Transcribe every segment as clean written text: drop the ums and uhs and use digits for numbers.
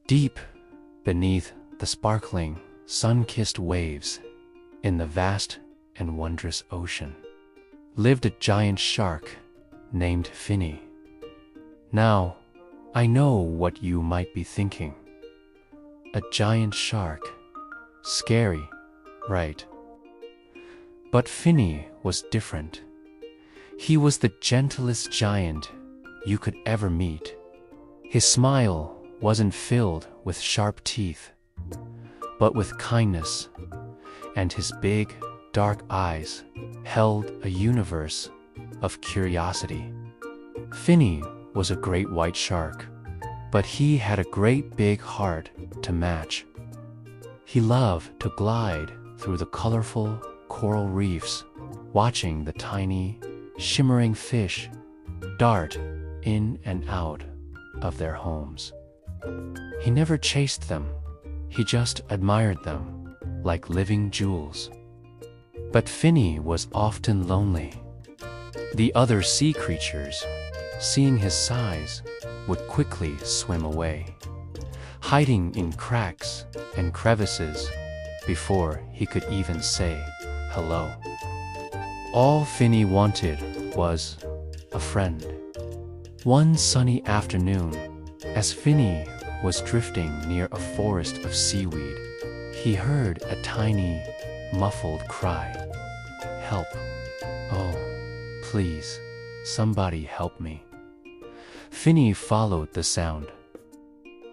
Deep beneath the sparkling, sun-kissed waves, in the vast and wondrous ocean, lived a giant shark named Finny. Now, I know what you might be thinking. A giant shark. Scary, right? But Finny was different. He was the gentlest giant you could ever meet. His smile wasn't filled with sharp teeth, but with kindness, and his big, dark eyes held a universe of curiosity. Finny was a great white shark, but he had a great big heart to match. He loved to glide through the colorful coral reefs, watching the tiny, shimmering fish dart in and out of their homes. He never chased them, he just admired them like living jewels. But Finny was often lonely. The other sea creatures, seeing his size, would quickly swim away, hiding in cracks and crevices before he could even say hello. All Finny wanted was a friend. One sunny afternoon, as Finny was drifting near a forest of seaweed, he heard a tiny, muffled cry. Help. Oh, please, somebody help me. Finny followed the sound.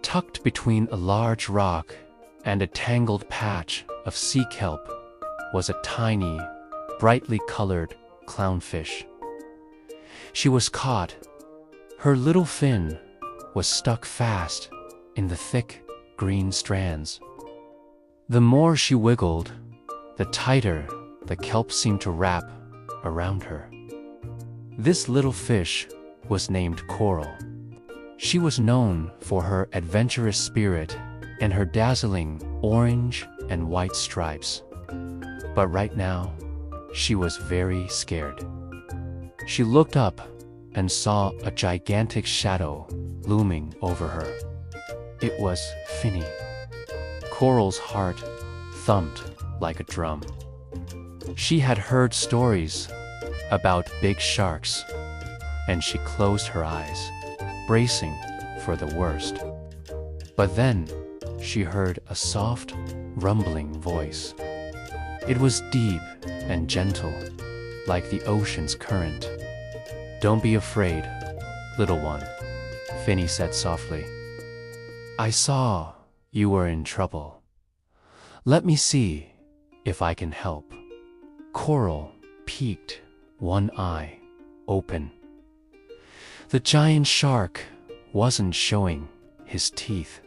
Tucked between a large rock and a tangled patch of sea kelp was a tiny, brightly colored clownfish. She was caught. Her little fin was stuck fast in the thick, green strands. The more she wiggled, the tighter the kelp seemed to wrap around her. This little fish was named Coral. She was known for her adventurous spirit and her dazzling orange and white stripes. But right now, she was very scared. She looked up and saw a gigantic shadow looming over her. It was Finny. Coral's heart thumped like a drum. She had heard stories about big sharks, and she closed her eyes, bracing for the worst. But then she heard a soft, rumbling voice. It was deep and gentle, like the ocean's current. Don't be afraid, little one, Finny said softly. I saw you were in trouble. Let me see if I can help. Coral peeked, one eye open. The giant shark wasn't showing his teeth.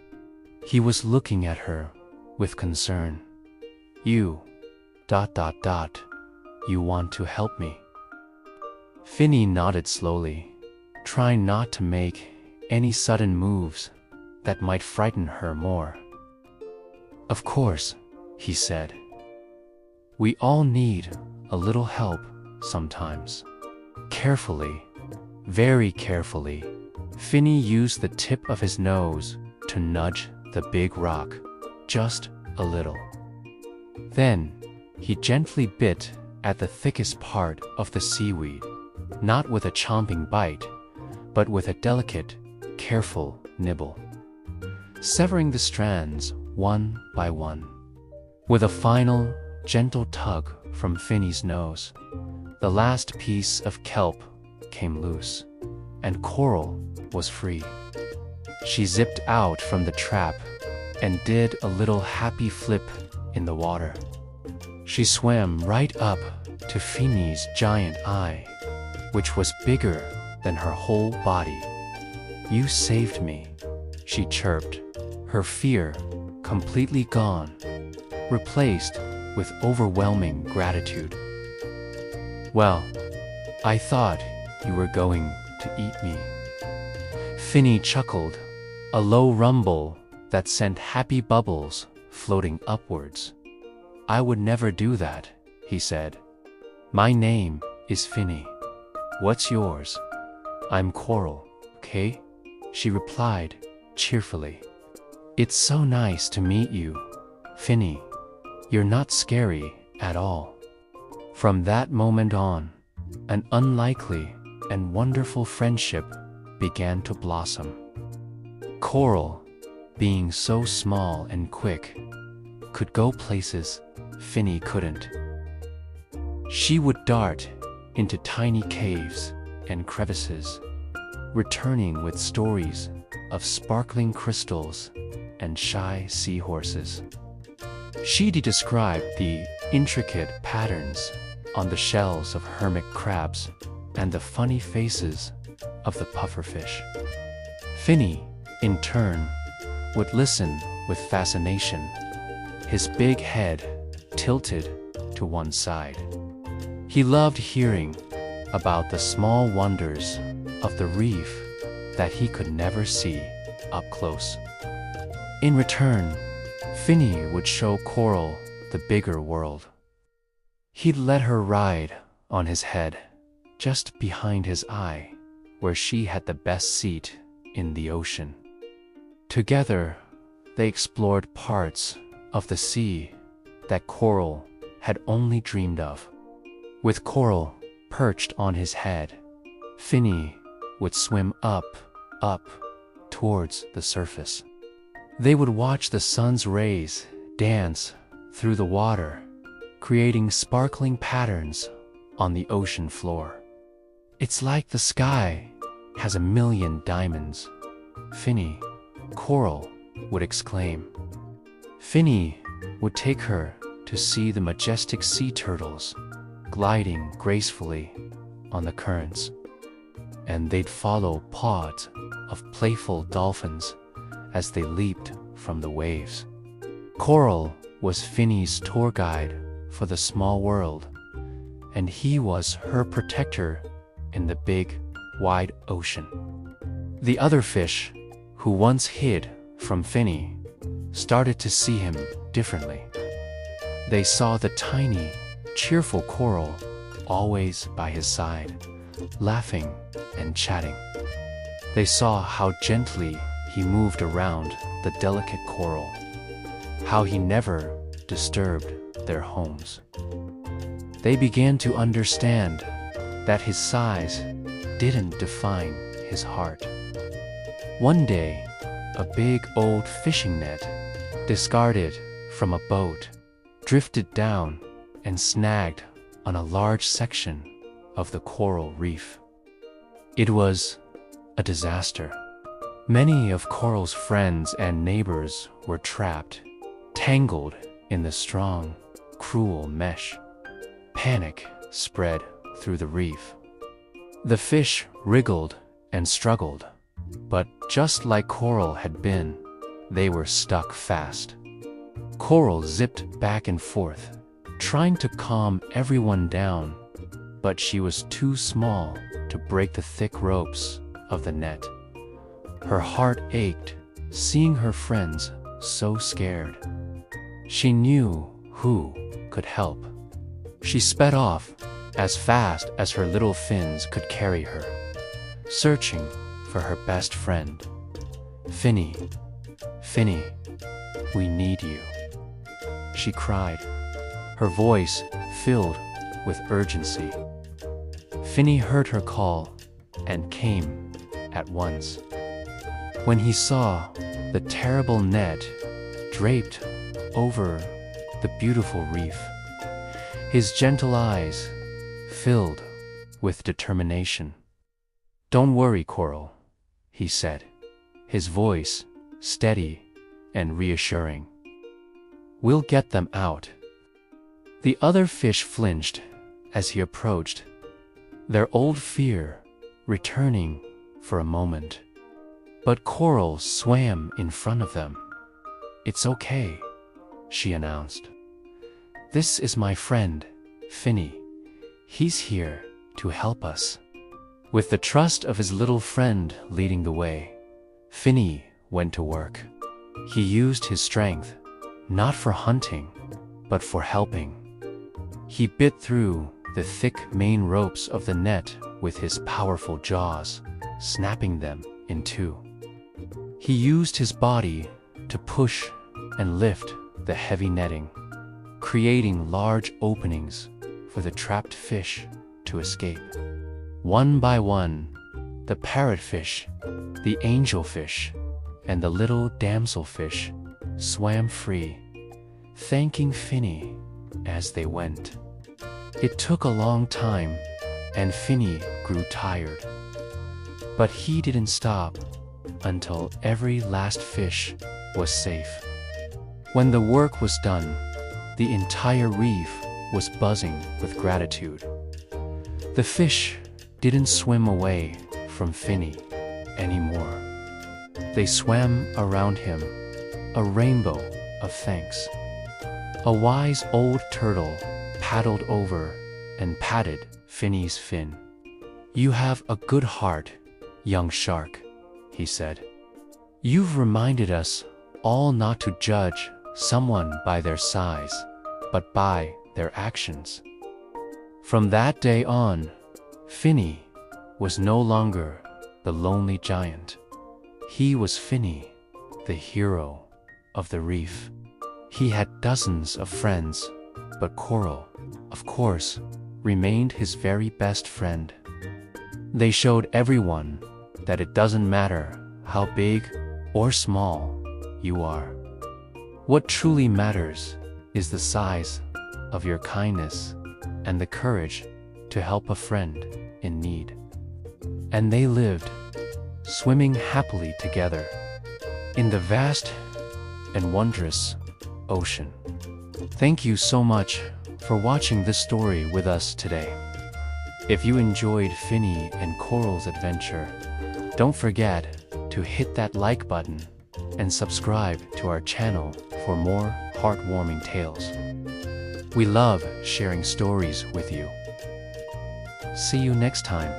He was looking at her with concern. You, ... you want to help me? Finny nodded slowly, trying not to make any sudden moves that might frighten her more. Of course, he said. We all need a little help sometimes. Carefully, very carefully, Finny used the tip of his nose to nudge the big rock, just a little. Then, he gently bit at the thickest part of the seaweed, not with a chomping bite, but with a delicate, careful nibble, severing the strands one by one. With a final, gentle tug from Finny's nose, the last piece of kelp came loose, and Coral was free. She zipped out from the trap and did a little happy flip in the water. She swam right up to Finny's giant eye, which was bigger than her whole body. You saved me, she chirped, her fear completely gone, replaced with overwhelming gratitude. Well, I thought you were going to eat me. Finny chuckled, a low rumble that sent happy bubbles floating upwards. I would never do that, he said. My name is Finny. What's yours? I'm Coral, okay? She replied cheerfully. "It's so nice to meet you, Finny. You're not scary at all." From that moment on, an unlikely and wonderful friendship began to blossom. Coral, being so small and quick, could go places Finny couldn't. She would dart into tiny caves and crevices, returning with stories of sparkling crystals and shy seahorses. She'd describe the intricate patterns on the shells of hermit crabs and the funny faces of the pufferfish. Finny, in turn, would listen with fascination, his big head tilted to one side. He loved hearing about the small wonders of the reef that he could never see up close. In return, Finny would show Coral the bigger world. He'd let her ride on his head, just behind his eye, where she had the best seat in the ocean. Together, they explored parts of the sea that Coral had only dreamed of. With Coral perched on his head, Finny would swim up towards the surface. They would watch the sun's rays dance through the water, creating sparkling patterns on the ocean floor. "It's like the sky has a million diamonds," Finny, Coral would exclaim. Finny would take her to see the majestic sea turtles gliding gracefully on the currents, and they'd follow pods of playful dolphins as they leaped from the waves. Coral was Finny's tour guide for the small world, and he was her protector in the big, wide ocean. The other fish, who once hid from Finny, started to see him differently. They saw the tiny, cheerful Coral always by his side, laughing and chatting. They saw how gently he moved around the delicate coral, how he never disturbed their homes. They began to understand that his size didn't define his heart. One day, a big old fishing net, discarded from a boat, drifted down and snagged on a large section of the coral reef. It was a disaster. Many of Coral's friends and neighbors were trapped, tangled in the strong, cruel mesh. Panic spread through the reef. The fish wriggled and struggled, but just like Coral had been, they were stuck fast. Coral zipped back and forth, trying to calm everyone down, but she was too small to break the thick ropes of the net. Her heart ached, seeing her friends so scared. She knew who could help. She sped off as fast as her little fins could carry her, searching for her best friend. "Finny, Finny, we need you," she cried, her voice filled with urgency. Finny heard her call and came at once. When he saw the terrible net draped over the beautiful reef, his gentle eyes filled with determination. "Don't worry, Coral," he said, his voice steady and reassuring. "We'll get them out." The other fish flinched as he approached, their old fear returning for a moment. But Coral swam in front of them. "It's okay," she announced. "This is my friend, Finny. He's here to help us." With the trust of his little friend leading the way, Finny went to work. He used his strength, not for hunting, but for helping. He bit through the thick main ropes of the net with his powerful jaws, snapping them in two. He used his body to push and lift the heavy netting, creating large openings for the trapped fish to escape. One by one, the parrotfish, the angelfish, and the little damselfish swam free, thanking Finny as they went. It took a long time, and Finny grew tired. But he didn't stop until every last fish was safe. When the work was done, the entire reef was buzzing with gratitude. The fish didn't swim away from Finny anymore. They swam around him, a rainbow of thanks. A wise old turtle paddled over and patted Finny's fin. "You have a good heart, young shark," he said. "You've reminded us all not to judge someone by their size, but by their actions." From that day on, Finny was no longer the lonely giant. He was Finny, the hero of the reef. He had dozens of friends, but coral, of course, remained his very best friend. They showed everyone that it doesn't matter how big or small you are. What truly matters is the size of your kindness and the courage to help a friend in need. And they lived, swimming happily together in the vast and wondrous ocean. Thank you so much for watching this story with us today. If you enjoyed Finny and Coral's adventure, don't forget to hit that like button and subscribe to our channel for more heartwarming tales. We love sharing stories with you. See you next time.